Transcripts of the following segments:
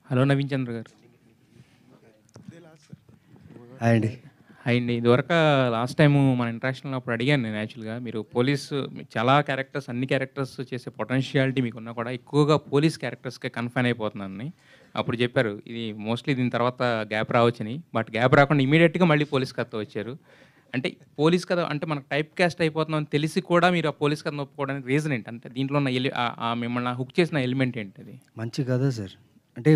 Hello Naveen చంద్ర గారు. Hi అండి. Hi అండి. ఇదివరకు లాస్ట్ టైము మన ఇంటరాక్షన్‌లో అప్పుడు అడిగాను నేను యాక్చువల్‌గా. మీరు పోలీసు చాలా క్యారెక్టర్స్ అన్ని క్యారెక్టర్స్ చేసే పొటెన్షియాలిటీ మీకున్నా కూడా ఎక్కువగా పోలీస్ క్యారెక్టర్స్‌కే కన్ఫైన్ అయిపోతున్నానని. అప్పుడు చెప్పారు. ఇది మోస్ట్‌లీ దీని తర్వాత గ్యాప్ రావచ్చని. బట్ గ్యాప్ రాకుండా ఇమ్మీడియేట్‌గా మళ్ళీ పోలీస్ కథతో వచ్చారు. అంటే పోలీస్ కథ అంటే మనకు టైప్ కాస్ట్ అయిపోతున్నామని తెలిసి కూడా మీరు ఆ పోలీస్ కథను ఒప్పుకోవడానికి రీజన్ ఏంటి? అంటే దీంట్లో ఉన్న మిమ్మల్ని హుక్ చేసిన ఎలిమెంట్ ఏంటది? మంచి కథ సార్. అంటే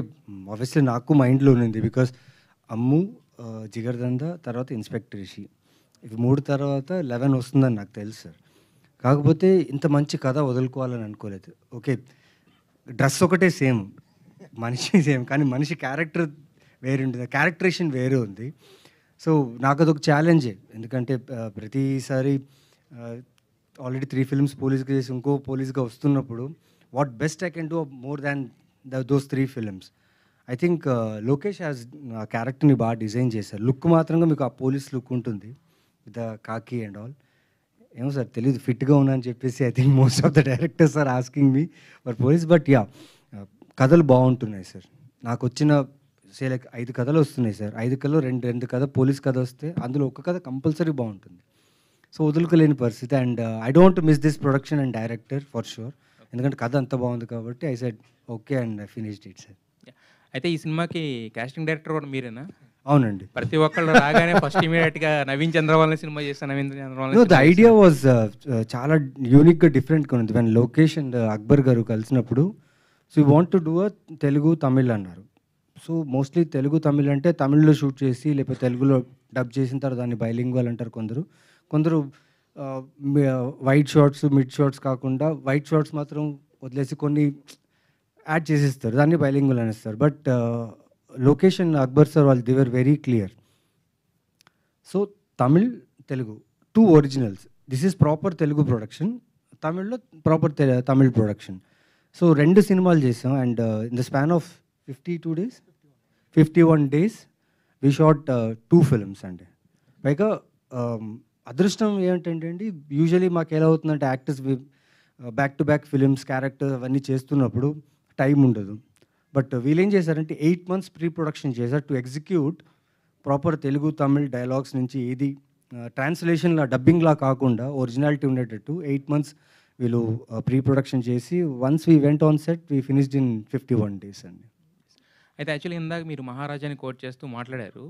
ఆబ్వియస్లీ నాకు మైండ్‌లో ఉన్నింది. బికాస్ 'అమ్ము', 'జిగర్దంద' తర్వాత 'ఇన్స్పెక్టర్ రిషి' ఇవి 3 తర్వాత 11 వస్తుందని నాకు తెలుసు సార్. కాకపోతే ఇంత మంచి కథ వదులుకోవాలని అనుకోలేదు. ఓకే, డ్రెస్ ఒకటే సేమ్, మనిషి సేమ్, కానీ మనిషి క్యారెక్టర్ వేరే ఉంటుంది, క్యారెక్టరేషన్ వేరే ఉంది. సో నాకు అదొక ఛాలెంజే. ఎందుకంటే ప్రతిసారి ఆల్రెడీ 3 ఫిల్మ్స్ పోలీస్‌గా చేసి ఇంకో పోలీస్‌గా వస్తున్నప్పుడు what best I can do more than those 3 films. I think Lokesh has ఆ క్యారెక్టర్ని బాగా డిజైన్ చేశారు. లుక్ మాత్రంగా మీకు ఆ పోలీస్ లుక్ ఉంటుంది with the khaki and all. ఏమో సార్ తెలీదు, ఫిట్గా ఉన్నా అని చెప్పేసి I think most of the directors are asking me for police. But yeah, కథలు బాగుంటున్నాయి సార్. నాకు వచ్చిన లైక్ 5 కథలు వస్తున్నాయి సార్. 5 కథలో రెండు కథ పోలీస్ కథ వస్తే అందులో ఒక కథ కంపల్సరీ బాగుంటుంది. సో వదులుకోలేని పరిస్థితి. And I don't miss this production and director for sure. ఎందుకంటే కథ అంత బాగుంది కాబట్టి I said okay and I finished it sir. అయితే ఈ సినిమాకి కాస్టింగ్ డైరెక్టర్ కూడా మీరేనా? అవునండి. ప్రతి ఒక్కళ్ళు రాగానే ఫస్ట్ ఇమీడియట్‌గా నవీన్ చంద్ర వాళ్ళని సినిమా చేస్తా, నవీన్ చంద్ర వాళ్ళని నో, ద సినిమా ఐడియా చేస్తా. వాజ్ చాలా యూనిక్గా డిఫరెంట్గా ఉంది. వెన్ లోకేష్ అండ్ అక్బర్ గారు కలిసినప్పుడు so you want to do a Telugu Tamil అన్నారు. సో మోస్ట్లీ తెలుగు తమిళ్ అంటే తమిళ్లో షూట్ చేసి లేకపోతే తెలుగులో డబ్ చేసిన తర్వాత దాన్ని బైలింగ్వల్ అంటారు కొందరు. కొందరు వైట్ షార్ట్స్ మిడ్ షార్ట్స్ కాకుండా వైట్ షార్ట్స్ మాత్రం వదిలేసి కొన్ని యాడ్ చేసేస్తారు, దాన్ని బైలింగ్వల్ అనేస్తారు. But Lokesh and Akbar sir వాళ్ళు they were very clear. So Tamil Telugu 2 originals, this is proper Telugu production, తమిళ్లో ప్రాపర్ తమిళ్ ప్రొడక్షన్. సో 2 సినిమాలు చేసాం. And in the span of 52 days 51 days we shot 2 films అండి. పైగా అదృష్టం ఏంటంటే అండి, యూజువలీ మాకు ఎలా అవుతుందంటే actors back to back films characters అవన్నీ చేస్తున్నప్పుడు టైం ఉండదు. బట్ వీళ్ళేం చేశారంటే 8 మంత్స్ ప్రీ ప్రొడక్షన్ చేశారు to execute proper Telugu Tamil dialogues నుంచి ఏది ట్రాన్స్లేషన్లా డబ్బింగ్లా కాకుండా ఒరిజినాలిటీ ఉండేటట్టు 8 మంత్స్ వీళ్ళు ప్రీ ప్రొడక్షన్ చేసి once we went on set we finished in 51 days అండి. అయితే యాక్చువల్లీ ఇందాక మీరు 'మహారాజా'ని కోట్ చేస్తూ మాట్లాడారు.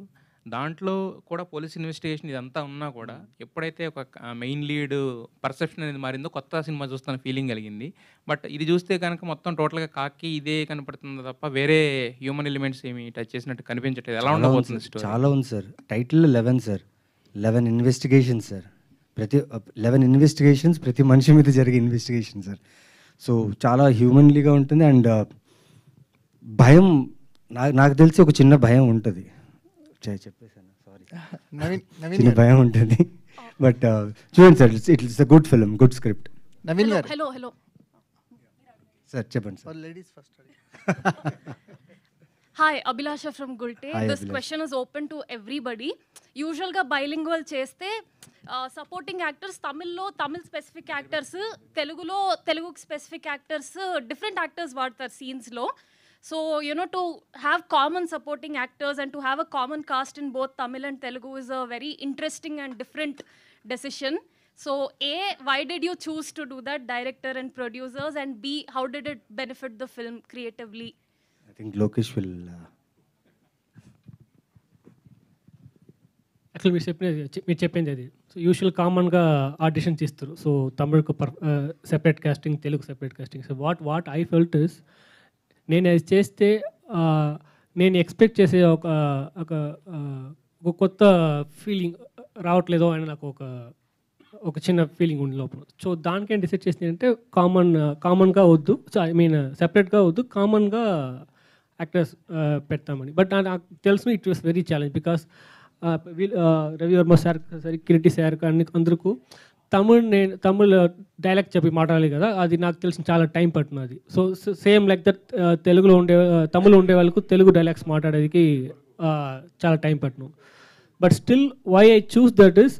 దాంట్లో కూడా పోలీస్ ఇన్వెస్టిగేషన్ ఇదంతా ఉన్నా కూడా ఎప్పుడైతే ఒక మెయిన్ లీడ్ పర్సెప్షన్ అనేది మారిందో కొత్త సినిమా చూస్తున్న ఫీలింగ్ కలిగింది. బట్ ఇది చూస్తే కనుక మొత్తం టోటల్‌గా కాకి ఇదే కనపడుతుంది తప్ప వేరే హ్యూమన్ ఎలిమెంట్స్ ఏమి టచ్ చేసినట్టు కనిపించట్లేదు. ఎలా ఉండబోతుంది స్టోరీ? చాలా ఉంది sir. Title 11 sir, 11 investigations sir. 11 investigations, ప్రతి మనిషి మీద జరిగే ఇన్వెస్టిగేషన్ సార్. సో చాలా హ్యూమన్లీగా ఉంటుంది. అండ్ భయం నాకు తెలిసి ఒక చిన్న భయం ఉంటుంది. చెప్పేసాను, సారీ. చిన్న భయం ఉంటుంది. బట్ చూడండి sir, it's a good film, good script. Naveen గారు, హలో సార్ చెప్పండి sir. Ladies first. Hi, Abhilasha from Gulte. Hi, this Abhilasha. Question is open to everybody. యూజువల్గా బైలింగ్వల్ చేస్తే సపోర్టింగ్ యాక్టర్స్ తమిళ్లో తమిళ్ స్పెసిఫిక్ యాక్టర్స్, తెలుగులో Telugu specific actors, different actors వాడతారు సీన్స్లో. So, to have common supporting actors and to have a common cast in both Tamil and Telugu is a very interesting and different decision. So, A, why did you choose to do that, director and producers? And B, how did it benefit the film creatively? I think Lokesh will... actual మీరు చెప్పింది అది. So usual కామన్గా audition చేస్తారు. So తమిళ్కు separate casting, Telugu separate casting. So what I felt is, నేను అది చేస్తే నేను ఎక్స్పెక్ట్ చేసే ఒక కొత్త ఫీలింగ్ రావట్లేదో అని నాకు ఒక చిన్న ఫీలింగ్ ఉంది లోపల. సో దానికేం డిసైడ్ చేసింది అంటే కామన్గా వద్దు, సో ఐ మీన్ సెపరేట్గా వద్దు, కామన్గా యాక్టర్స్ పెడతామని. బట్ నాకు తెలుసు it was very challenge. Because Ravi Varma sir, Kiriti sir కానీ అందరికీ తమిళ్ డైలాగ్ చెప్పి మాట్లాడాలి కదా, అది నాకు తెలిసిన చాలా టైం పట్టినది. సో సేమ్ లైక్ దట్ తెలుగులో తమిళ్ ఉండే వాళ్ళకు తెలుగు డైలాగ్స్ మాట్లాడేది చాలా టైం పట్టిన. But still why I choose that is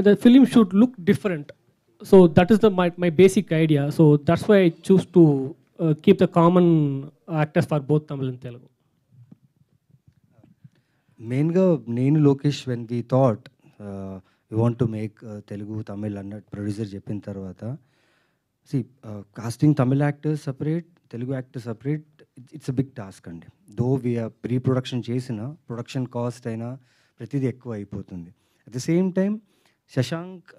the film should look different. So that is my basic idea. So that's why I choose to keep the common actors for both Tamil and Telugu? మెయిన్గా నేను Lokesh when we thought you want to make Telugu Tamil అన్నట్టు producer చెప్పిన తర్వాత casting Tamil actors separate, Telugu actors separate, it's a big task అండి. Though we are pre production చేసిన production cost అయినా ప్రతిదీ ఎక్కువ అయిపోతుంది. At the same time Shashank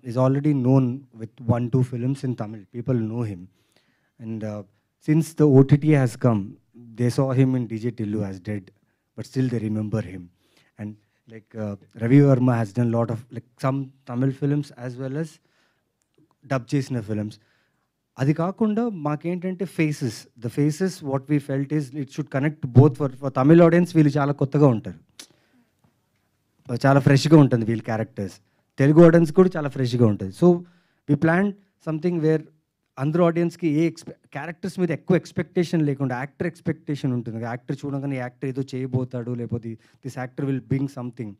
is already known with 1-2 films in Tamil. People know him. And since the OTT has come, they saw him in DJ Tillu as dead, but still they remember him. And like Ravi Verma has done a lot of like some Tamil films as well as dub chesina films. అది కాకుండా మాకేంటంటే the faces what we felt is it should connect both for Tamil audience. వీళ్ళు చాలా కొత్తగా ఉంటారు, చాలా ఫ్రెష్గా ఉంటుంది వీళ్ళ క్యారెక్టర్స్. తెలుగు ఆడియన్స్ కూడా చాలా ఫ్రెష్గా ఉంటుంది. So we plan something where అందరూ ఆడియన్స్కి క్యారెక్టర్స్ మీద ఎక్కువ ఎక్స్పెక్టేషన్ లేకుండా యాక్టర్ ఎక్స్పెక్టేషన్ ఉంటుంది. యాక్టర్ చూడగానే యాక్టర్ ఏదో చేయబోతాడు, లేకపోతే this actor will bring something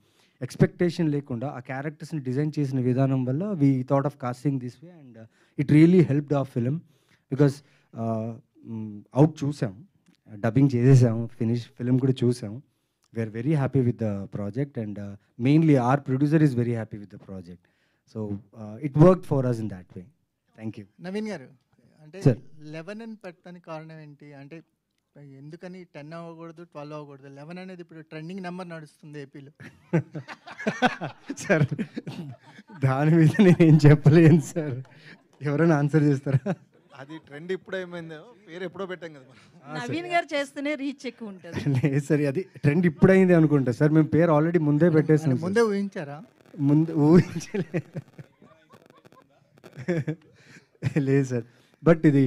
expectation లేకుండా ఆ క్యారెక్టర్స్ని డిజైన్ చేసిన విధానం వల్ల we thought of casting this way. And it really helped our film because out చూసాం, డబ్బింగ్ చేసేసాము, ఫిలిం కూడా చూసాం. We are very happy with the project and mainly our producer is very happy with the project. So it work for us in that way. Thank you. Naveen garu, అంటే Sir. 11 అని పెట్టడానికి కారణం ఏంటి? అంటే ఎందుకని 10 అవ్వకూడదు, 12 అవ్వకూడదు? 11 అనేది ఇప్పుడు ట్రెండింగ్ నెంబర్ నడుస్తుంది ఏపీలో. సార్ దాని మీద నేనేం చెప్పలేను సార్, ఎవరైనా ఆన్సర్ చేస్తారా? అది ట్రెండ్ ఇప్పుడు ఏమైందో, పేరు ఎప్పుడో పెట్టాం కదా మనం. నవీన్ గారు చేస్తేనే రీచ్ ఎక్కువ ఉంటుంది. లేదు సార్, అది ట్రెండ్ ఇప్పుడు అయింది అనుకుంటా సార్. మేము పేరు ఆల్రెడీ ముందే పెట్టేసాం. అంటే ముందే ఊహించారా? ముందు ఊహించలే లేదు సార్. బట్ ఇది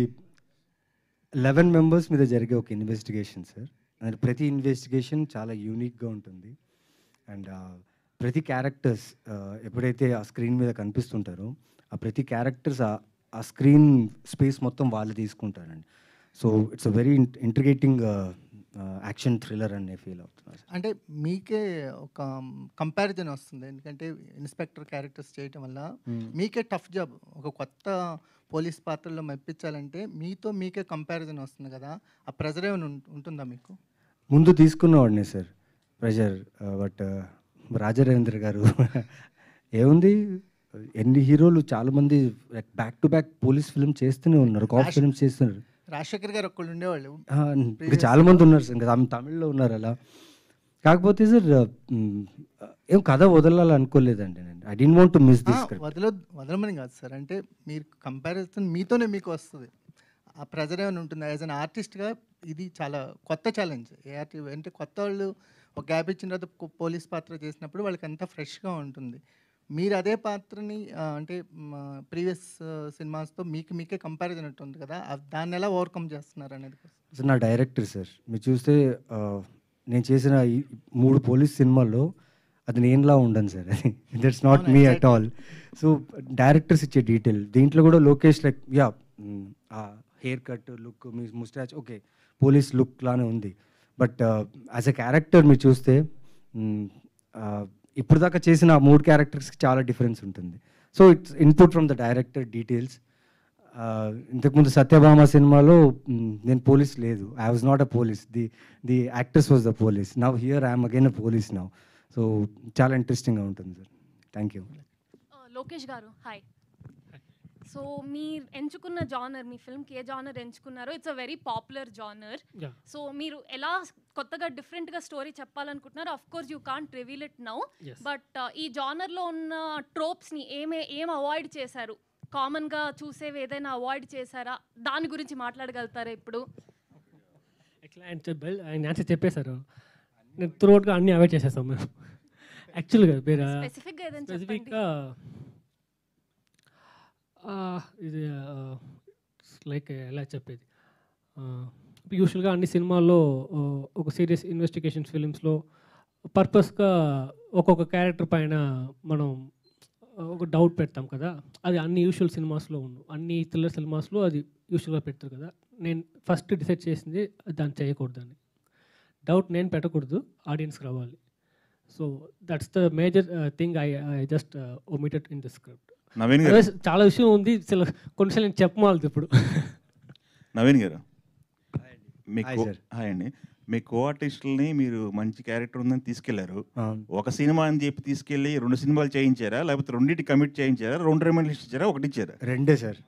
11 మెంబర్స్ మీద జరిగే ఒక ఇన్వెస్టిగేషన్ సార్. అండ్ ప్రతి ఇన్వెస్టిగేషన్ చాలా యూనిక్గా ఉంటుంది. అండ్ ప్రతి క్యారెక్టర్స్ ఎప్పుడైతే ఆ స్క్రీన్ మీద కనిపిస్తుంటారో ఆ ప్రతి క్యారెక్టర్స్ ఆ స్క్రీన్ స్పేస్ మొత్తం వాళ్ళు తీసుకుంటారండి. So it's a very intriguing action thriller అని ఫీల్ అవుతున్నారు. అంటే మీకే ఒక కంపారిజన్ వస్తుంది, ఎందుకంటే ఇన్స్పెక్టర్ క్యారెక్టర్స్ చేయటం వల్ల మీకే టఫ్ జాబ్. ఒక కొత్త పోలీస్ పాత్రలో మెప్పించాలంటే మీకే కంపారిజన్ వస్తుంది కదా, ఆ ప్రెజర్ ఏమైనా ఉంటుందా మీకు? ముందు తీసుకున్నవాడిని సార్ ప్రెషర్. బట్ రాజరేంద్ర గారు ఏముంది, ఎన్ని హీరోలు చాలామంది back to back police film చేస్తూనే ఉన్నారు, కాప్ ఫిల్మ్స్ చేస్తున్నారు. రాజశేఖర్ గారు ఒక్కళ్ళు ఉండేవాళ్ళు, ఇంకా చాలా మంది ఉన్నారు సార్. ఇంకా తమిళ్లో ఉన్నారు అలా. కాకపోతే సార్ ఏం కథ వదలాలనుకోలేదండి నేను. I don't want to miss this script. వదలమని కాదు సార్, అంటే మీరు కంపారిజన్ మీతోనే మీకు వస్తుంది. ఆ ప్రెజర్ ఏమైనా ఉంటుందా? యాజ్ అన్ ఆర్టిస్ట్గా ఇది చాలా కొత్త ఛాలెంజ్. అంటే కొత్త వాళ్ళు ఒక గ్యాప్ ఇచ్చిన తర్వాత పోలీస్ పాత్ర చేసినప్పుడు వాళ్ళకి అంతా ఫ్రెష్గా ఉంటుంది. మీరు అదే పాత్రని అంటే ప్రీవియస్ సినిమాస్తో మీకే కంపారిజన్ ఉంటుంది కదా, దాన్ని ఎలా ఓవర్కమ్ చేస్తున్నారు అనేది. సార్ నా డైరెక్టర్ సార్, మీరు చూస్తే నేను చేసిన ఈ 3 పోలీస్ సినిమాల్లో అది నేనులా ఉండను సార్. అది that's not me at all. So directors ఇచ్చే డీటెయిల్ దీంట్లో కూడా Lokesh like yeah hair cut look, మీ ముస్టాచ్ ఓకే పోలీస్ లుక్ లానే ఉంది. బట్ యాజ్ ఎ క్యారెక్టర్ మీరు చూస్తే ఇప్పుడు దాకా చేసిన ఆ 3 క్యారెక్టర్స్కి చాలా డిఫరెన్స్ ఉంటుంది. So it's input from the director details. ఇంతకుముందు సత్యభామ సినిమాలో నేను పోలీస్ లేదు, I was not a police, the actors was the police. Now here I'm again a police now. So చాలా ఇంట్రెస్టింగ్గా ఉంటుంది సార్. Thank you. లోకేష్ గారు హాయ్. సో మీరు ఎంచుకున్న జానర్, మీ ఫిల్మ్కి ఏ జానర్ ఎంచుకున్నారో it's a very popular genre. So మీరు ఎలా కొత్తగా డిఫరెంట్గా స్టోరీ చెప్పాలనుకుంటున్నారు? Of course you can't reveal it now, but ఈ జానర్లో ఉన్న ట్రోప్స్ని ఏం అవాయిడ్ చేశారు? కామన్గా చూసేవి ఏదైనా అవాయిడ్ చేశారా? దాని గురించి మాట్లాడగలుగుతారా ఇప్పుడు? ఎట్లా ఆయన ఆన్సర్ చెప్పేశారు. నేను త్రూఅవుట్గా అన్నీ అవాయిడ్ చేసేస్తాం మేము. యాక్చువల్గా మీరు స్పెసిఫిక్గా ఏదైనా స్పెసిఫిక్గా ఇది లైక్ ఎలా చెప్పేది, యూజువల్గా అన్ని సినిమాల్లో ఒక సీరియస్ ఇన్వెస్టిగేషన్ ఫిలిమ్స్లో పర్పస్గా ఒక్కొక్క క్యారెక్టర్ పైన మనం ఒక డౌట్ పెడతాం కదా, అది అన్ని యూజువల్ సినిమాస్లో అన్ని థ్రిల్లర్ సినిమాస్లో అది యూజువల్గా పెడతారు కదా. నేను ఫస్ట్ డిసైడ్ చేసింది దాన్ని చేయకూడదని. డౌట్ నేను పెట్టకూడదు, ఆడియన్స్కి రావాలి. So that's the major thing I just omitted in the script. Naveen గారు, చాలా విషయం ఉంది, కొన్నిసార్లు నేను చెప్పమాలదు ఇప్పుడు. నవీన్ గారు మీ Hi, sir. హాయ్ అండి. మీ కో ఆర్టిస్టులని మీరు మంచి క్యారెక్టర్ ఉందని తీసుకెళ్లారు. అవును. ఒక సినిమా అని చెప్పి తీసుకెళ్ళి 2 సినిమాలు చేయించారా, లేకపోతే రెండింటి కమిట్ చేయించారా, 2 రిమైండర్లు ఇచ్చారా, ఒకటి ఇచ్చారా? రెండే సార్.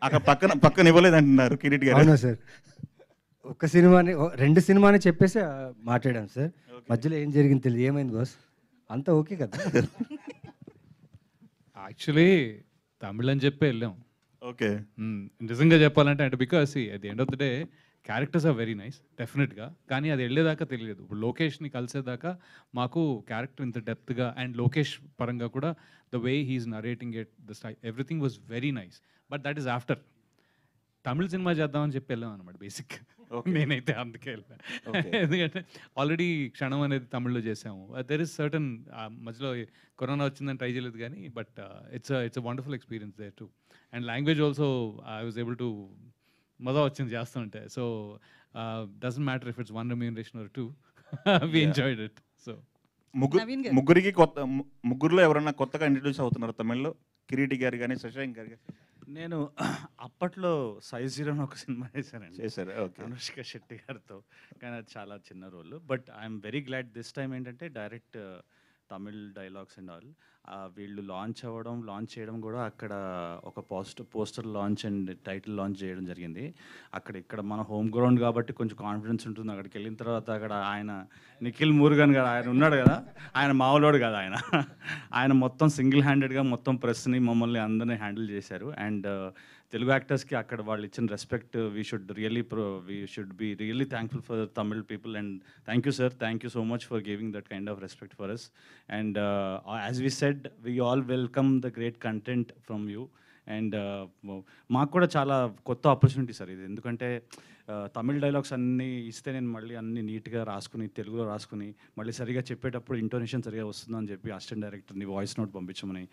అక్కడ పక్కన ఇవ్వలేదు అంటున్నారు కిరీట్ గారు. అవునా సార్, ఒక సినిమాని 2 సినిమాని చెప్పేసి మాట్లాడాం సార్. మధ్యలో ఏం జరిగింది తెలియదు. ఏమైంది బాస్? అంతా ఓకే కదా? యాక్చువల్లీ తమిళ్ అని చెప్పి వెళ్ళాం. ఓకే. నిజంగా చెప్పాలంటే అంటే because at the end of the day characters are very nice డెఫినెట్గా, కానీ అది వెళ్ళేదాకా తెలియదు. ఇప్పుడు లోకేష్ని కలిసేదాకా మాకు క్యారెక్టర్ ఇంత డెప్త్గా అండ్ లోకేష్ పరంగా కూడా the way he is narrating it, the style, everything was very nice. But that is after Tamil cinema చేద్దామని చెప్పి వెళ్ళాం అనమాట బేసిక్. నేనైతే అందుకే వెళ్ళాను. ఎందుకంటే ఆల్రెడీ క్షణం అనేది తమిళ్లో చేసాము. దెర్ ఇస్ సర్టన్ మధ్యలో కరోనా వచ్చిందని ట్రై చేయలేదు కానీ but it's wonderful experience there too. And language also I was able to మజా వచ్చింది చేస్తుంటే. So doesn't matter if it's 1 remuneration or 2, we enjoyed it. So Naveen garu. ముగ్గురికి ముగ్గురులో ఎవరన్నా కొత్తగా ఇంట్రడ్యూస్ అవుతున్నారు తమిళ్లో? కిరీటి గారు కానీ, శశాంక్ గారు కానీ. నేను అప్పట్లో సైజ్ జీరో అని ఒక సినిమా చేశానండి, చేశారు. ఓకే. అనుష్క శెట్టి గారితో. కానీ అది చాలా చిన్న role. But I'm very glad this time ఏంటంటే direct Tamil dialogues and all. వీళ్ళు లాంచ్ చేయడం కూడా అక్కడ ఒక poster launch and title launch చేయడం జరిగింది. ఇక్కడ మన హోమ్ గ్రౌండ్ కాబట్టి కొంచెం కాన్ఫిడెన్స్ ఉంటుంది. అక్కడికి వెళ్ళిన తర్వాత అక్కడ ఆయన నిఖిల్ మురుగన్ గారు ఆయన ఉన్నాడు కదా, ఆయన మామూలోడు కదా, ఆయన మొత్తం సింగిల్ హ్యాండెడ్గా మొత్తం ప్రెస్ని మమ్మల్ని అందరినీ హ్యాండిల్ చేశారు. అండ్ తెలుగు యాక్టర్స్కి అక్కడ వాళ్ళు ఇచ్చిన respect we should be really thankful for Tamil people. And thank you sir, thank you so much for giving that kind of respect for us. And as we said, we all welcome the great content from you. And మాకు కూడా చాలా కొత్త opportunity sir ఇది. ఎందుకంటే Tamil dialogues అన్నీ ఇస్తే నేను మళ్ళీ అన్నీ నీట్గా రాసుకుని తెలుగులో రాసుకుని మళ్ళీ సరిగా చెప్పేటప్పుడు ఇంటోనేషన్ సరిగా వస్తుందని చెప్పి అసిస్టెంట్ డైరెక్టర్ని వాయిస్ నోట్ పంపించమని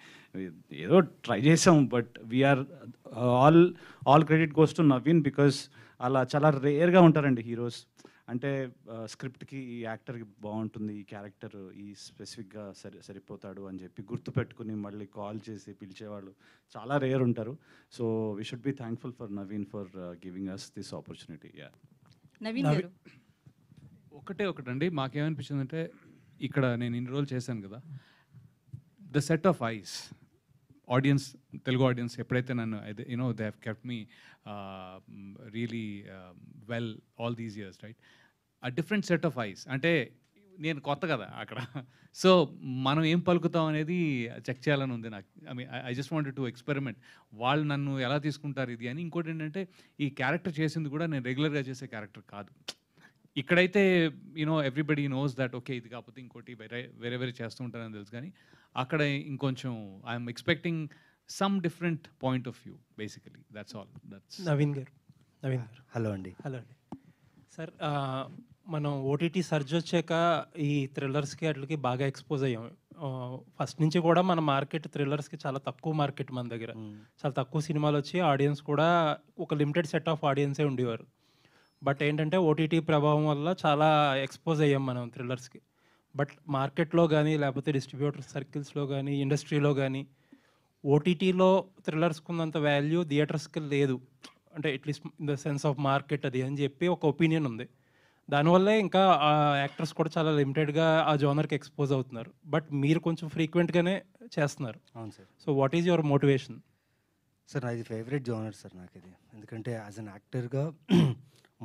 ఏదో ట్రై చేసాం. But we are all credit goes to Naveen, because అలా చాలా రేర్గా ఉంటారండి హీరోస్. అంటే స్క్రిప్ట్కి ఈ యాక్టర్కి బాగుంటుంది, ఈ క్యారెక్టర్ ఈ స్పెసిఫిక్గా సరిపోతాడు అని చెప్పి గుర్తుపెట్టుకుని మళ్ళీ కాల్ చేసి పిలిచేవాళ్ళు చాలా రేర్ ఉంటారు. So we should be thankful for Naveen for giving us this opportunity. Naveen garu. ఒకటండి మాకేమనిపించిందంటే ఇక్కడ నేను ఇన్ని రోజులు చేశాను కదా, the set of eyes audience, Telugu audience ఎప్పుడైతే నన్ను they have kept me really well all these years, right? A different set of eyes. అంటే నేను కొత్త కదా అక్కడ, సో మనం ఏం పలుకుతాం అనేది చెక్ చేయాలని ఉంది నాకు. I just wanted to experiment, వాళ్ళు నన్ను ఎలా తీసుకుంటారు ఇది అని. ఇంకోటి ఏంటంటే ఈ క్యారెక్టర్ చేసింది కూడా నేను రెగ్యులర్గా చేసే క్యారెక్టర్ కాదు. ఇక్కడైతే ఎవ్రీబడి నోస్ దట్ ఓకే ఇది కాకపోతే ఇంకోటి వేరే వేరే చేస్తూ ఉంటారని తెలుసు. కానీ అక్కడ ఇంకొంచెం I'm expecting some different point of view basically. That's all. Naveen గారు. హలో అండి. సార్, మనం ఓటీటీ సర్చ్ వచ్చాక ఈ థ్రిల్లర్స్కి అట్లకి బాగా ఎక్స్పోజ్ అయ్యాం. ఫస్ట్ నుంచి కూడా మన మార్కెట్ థ్రిల్లర్స్కి చాలా తక్కువ మార్కెట్ మన దగ్గర. చాలా తక్కువ సినిమాలు వచ్చి ఆడియన్స్ కూడా ఒక లిమిటెడ్ సెట్ ఆఫ్ ఆడియన్సే ఉండేవారు. బట్ ఏంటంటే ఓటీటీ ప్రభావం వల్ల చాలా ఎక్స్పోజ్ అయ్యాం మనం థ్రిల్లర్స్కి. బట్ మార్కెట్లో కానీ లేకపోతే డిస్ట్రిబ్యూటర్ సర్కిల్స్లో కానీ ఇండస్ట్రీలో కానీ ఓటీటీలో థ్రిల్లర్స్కి ఉన్నంత వాల్యూ థియేటర్స్కి లేదు. అంటే at least in the sense of market అది అని చెప్పి ఒక ఒపీనియన్ ఉంది. దానివల్లే ఇంకా యాక్టర్స్ కూడా చాలా లిమిటెడ్గా ఆ జోనర్కి ఎక్స్పోజ్ అవుతున్నారు. బట్ మీరు కొంచెం ఫ్రీక్వెంట్గానే చేస్తున్నారు. అవును sir. So what is your motivation? Sir నాది ఫేవరెట్ జోనర్ సార్ నాకు ఇది. ఎందుకంటే యాజ్ అన్ యాక్టర్గా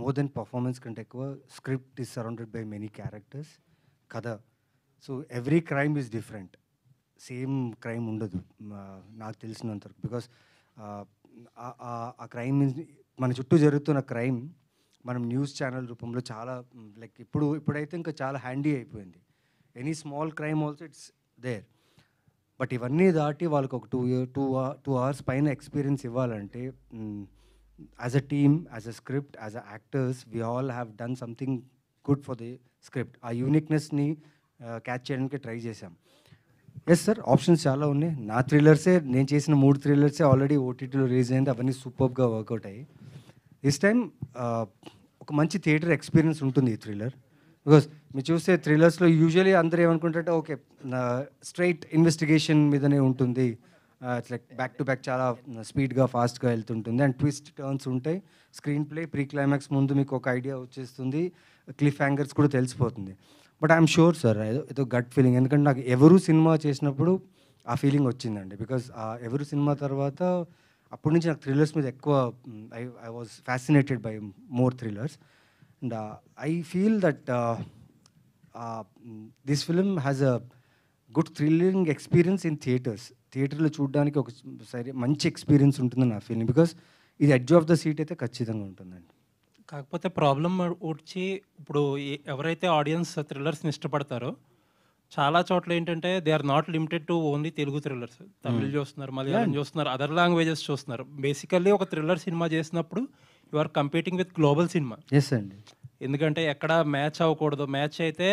మోర్ దెన్ పర్ఫార్మెన్స్ కంటే ఎక్కువ script is surrounded by many characters, కథ. So every crime is different, same crime ఉండదు నాకు తెలిసినంతవరకు. బికాస్ ఆ క్రైమ్ మన చుట్టూ జరుగుతున్న క్రైమ్ మనం న్యూస్ ఛానల్ రూపంలో చాలా లైక్ ఇప్పుడైతే ఇంకా చాలా హ్యాండీ అయిపోయింది. Any small crime also it's there. But ఇవన్నీ దాటి వాళ్ళకి ఒక 2 hours పైన ఎక్స్పీరియన్స్ ఇవ్వాలంటే as a team, as a script, as a actors, we all have done something good for the script. ఆ యూనిక్నెస్ని క్యాచ్ చేయడానికి ట్రై చేశాం. ఎస్ సార్, ఆప్షన్స్ చాలా ఉన్నాయి. నా థ్రిల్లర్సే, నేను చేసిన 3 థ్రిల్లర్సే ఆల్రెడీ ఓటీటీలో రిలీజ్ అయింది. అవన్నీ సూపర్గా వర్కౌట్ అయ్యాయి. దిస్ టైం ఒక మంచి థియేటర్ ఎక్స్పీరియన్స్ ఉంటుంది ఈ థ్రిల్లర్. బికాస్ మీరు చూస్తే థ్రిల్లర్స్లో యూజువలీ అందరూ ఏమనుకుంటారంటే ఓకే స్ట్రైట్ ఇన్వెస్టిగేషన్ మీదనే ఉంటుంది, it's like back to back చాలా స్పీడ్గా ఫాస్ట్గా వెళ్తుంటుంది అండ్ ట్విస్ట్ టర్న్స్ ఉంటాయి. స్క్రీన్ ప్లే ప్రీ క్లైమాక్స్ ముందు మీకు ఒక ఐడియా వచ్చేస్తుంది, క్లిఫ్ హ్యాంగర్స్ కూడా తెలిసిపోతుంది. బట్ ఐఎమ్ షూర్ సార్ ఏదో గట్ ఫీలింగ్, ఎందుకంటే నాకు ఎవరు సినిమా చేసినప్పుడు ఆ ఫీలింగ్ వచ్చిందండి. బికాజ్ ఎవరు సినిమా తర్వాత అప్పటి నుంచి నాకు థ్రిల్లర్స్ మీద ఎక్కువ I was fascinated by more thrillers and I feel that this film has a good thrilling experience in theatres. థియేటర్లో చూడడానికి ఒక సరే మంచి ఎక్స్పీరియన్స్ ఉంటుంది నా ఫీలింగ్, బికాస్ ఇది ఎడ్జ్ ఆఫ్ ద సీట్ అయితే ఖచ్చితంగా ఉంటుందండి. కాకపోతే ప్రాబ్లం వచ్చి ఇప్పుడు ఎవరైతే ఆడియన్స్ థ్రిల్లర్స్ని ఇష్టపడతారో చాలా చోట్ల ఏంటంటే they are not limited to only Telugu thrillers. Tamil చూస్తున్నారు, మలయాళం చూస్తున్నారు, అదర్ లాంగ్వేజెస్ చూస్తున్నారు. బేసికల్లీ ఒక థ్రిల్లర్ సినిమా చేసినప్పుడు you are competing with global cinema. Yes అండి. ఎందుకంటే ఎక్కడ మ్యాచ్ అవ్వకూడదు. మ్యాచ్ అయితే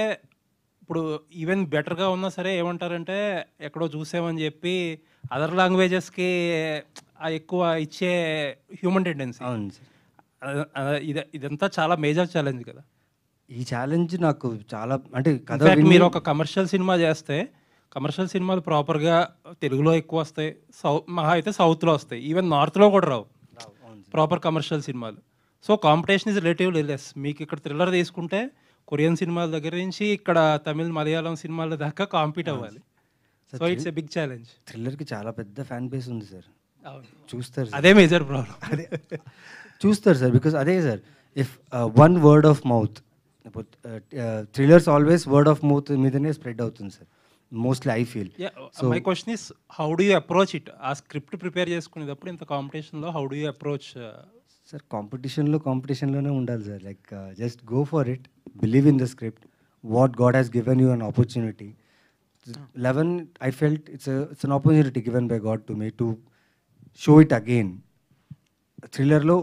ఇప్పుడు ఈవెన్ బెటర్గా ఉన్నా సరే ఏమంటారంటే ఎక్కడో చూసామని చెప్పి అదర్ లాంగ్వేజెస్కి ఎక్కువ ఇచ్చే హ్యూమన్ టెండెన్సీ. అవును సార్. ఇదంతా చాలా మేజర్ ఛాలెంజ్ కదా. ఈ ఛాలెంజ్ నాకు చాలా అంటే మీరు ఒక కమర్షియల్ సినిమా చేస్తే కమర్షియల్ సినిమాలు ప్రాపర్గా తెలుగులో ఎక్కువ వస్తాయి, మహా అయితే సౌత్లో వస్తాయి, ఈవెన్ నార్త్లో కూడా రావు ప్రాపర్ కమర్షియల్ సినిమాలు. So competition is relatively less. మీకు ఇక్కడ థ్రిల్లర్ తీసుకుంటే కొరియన్ సినిమాల దగ్గర నుంచి ఇక్కడ తమిళ్ మలయాళం సినిమాల దాకా కాంపీట్ అవ్వాలి. So it's a big challenge. థ్రిల్లర్కి చాలా పెద్ద ఫ్యాన్ బేస్ ఉంది సార్. చూస్తారు, అదే మేజర్ ప్రాబ్లం. అదే చూస్తారు సార్, బికాస్ అదే sir if one word of mouth, thrillers always word of mouth మీదనే స్ప్రెడ్ అవుతుంది sir mostly I feel. So my question is how do you approach it? ఆ script prepare చేసుకునేటప్పుడు ఇంత కాంపిటీషన్లో how do you approach? Sir కాంపిటీషన్లోనే ఉండాలి sir. Like just go for it, believe in the script, what God has given you an opportunity. 11 I felt it's an opportunity given by God to me to show it again. థ్రిల్లర్లో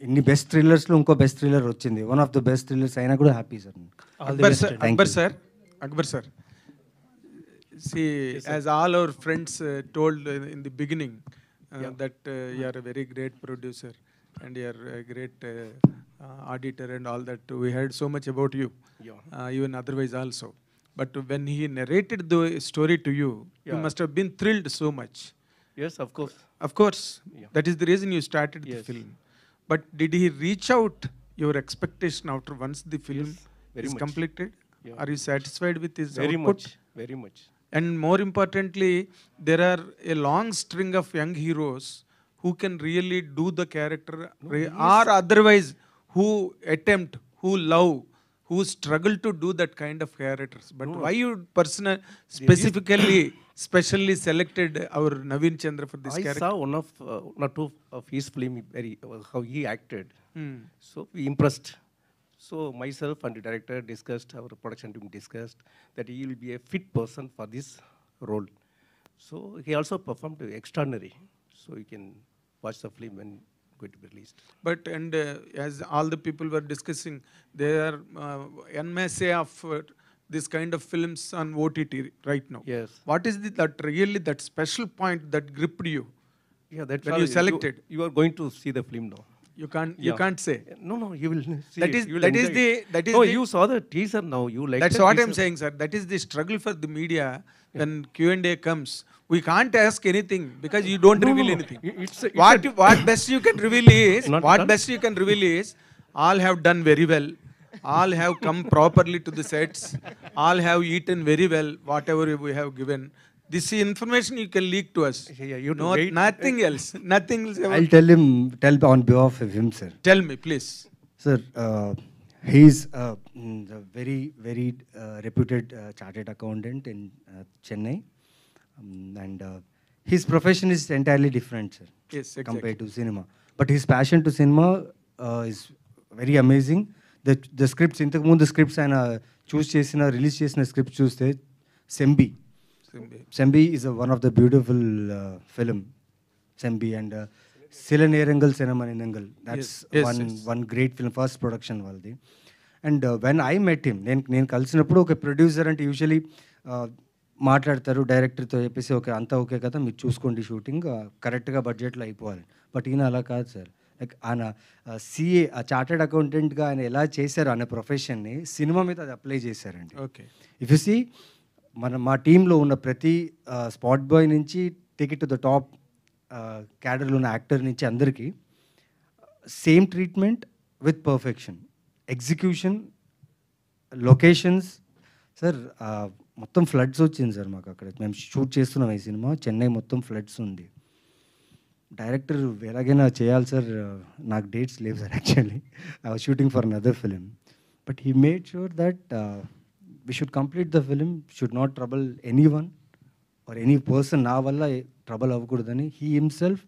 ఇన్ని best థ్రిల్లర్స్లో ఇంకో best thriller వచ్చింది, one of the best thrillers అయినా కూడా happy sir. Akbar sir, see, as all our friends told in the beginning that you are a very great producer and you are a great auditor and all that. We heard so much about you, even otherwise also. But when he narrated the story to you, you must have been thrilled so much. Yes, of course. Of course. That is the reason you started the film. But did he reach out your expectation after once the film is completed? Are you satisfied with his output? Very much. And more importantly, there are a long string of young heroes who can really do the character, or otherwise who attempt, who love, who struggle to do that kind of characters. But why you specially selected our Naveen Chandra for this character? I saw one or two of his film, how he acted. So we impressed. So myself and the director discussed, our production team discussed that he will be a fit person for this role. So he also performed extraordinary. So you can watch the film when going to be released. But as all the people were discussing, there are en masse of this kind of films on OTT right now. Yes. What is that special point that gripped you? Yeah, that's when you selected. You are going to see the film now. You can't say. No, you will see. That is you saw the teaser now. You like. That's what I'm saying, sir. That is the struggle for the media when Q&A comes. We can't ask anything because you don't reveal anything. What best you can reveal is all have done very well. All have come properly to the sets. All have eaten very well whatever we have given. This information you can leak to us. Nothing else. Nothing else. I'll tell on behalf of him, sir. Tell me, please. Sir, he's a very, very reputed chartered accountant in Chennai. And his profession is entirely different, sir. Yes, exactly. Compared to cinema. But his passion to cinema is very amazing. The scripts, ఇంతకుముందు scripts ఆయన release చేసిన script చూస్తే సెంబి is one of the beautiful film, సెంబి and సిల నేరంగల్ సెనమనినంగల్. That's one great film, first production వాళ్ళది. And when I met him, నేను కలిసినప్పుడు ఒక producer అంటే usually మాట్లాడతారు డైరెక్టర్తో చెప్పేసి ఓకే అంతా ఓకే కదా మీరు చూసుకోండి షూటింగ్ కరెక్ట్గా బడ్జెట్లో అయిపోవాలి. బట్ ఈయన అలా కాదు సార్. లైక్ ఆయన సిఏ చార్టెడ్ అకౌంటెంట్గా ఆయన ఎలా చేశారు అనే ప్రొఫెషన్ని సినిమా మీద అది అప్లై చేశారండి. ఓకే. ఇఫ్ యు సీ మా టీంలో ఉన్న ప్రతి స్పాట్ బాయ్ నుంచి take it to the top క్యాడర్లో ఉన్న యాక్టర్ నుంచి అందరికీ same treatment with perfection, execution, locations. Sir మొత్తం ఫ్లడ్స్ వచ్చింది సార్ మాకు అక్కడ. మేము షూట్ చేస్తున్నాం ఈ సినిమా, చెన్నై మొత్తం ఫ్లడ్స్ ఉంది. డైరెక్టర్ ఎలాగైనా చేయాలి సార్, నాకు డేట్స్ లేవు sir actually. I was shooting for another film, but he made sure that we should complete the film, should not trouble any one or any person. నా వల్ల trouble అవ్వకూడదని he himself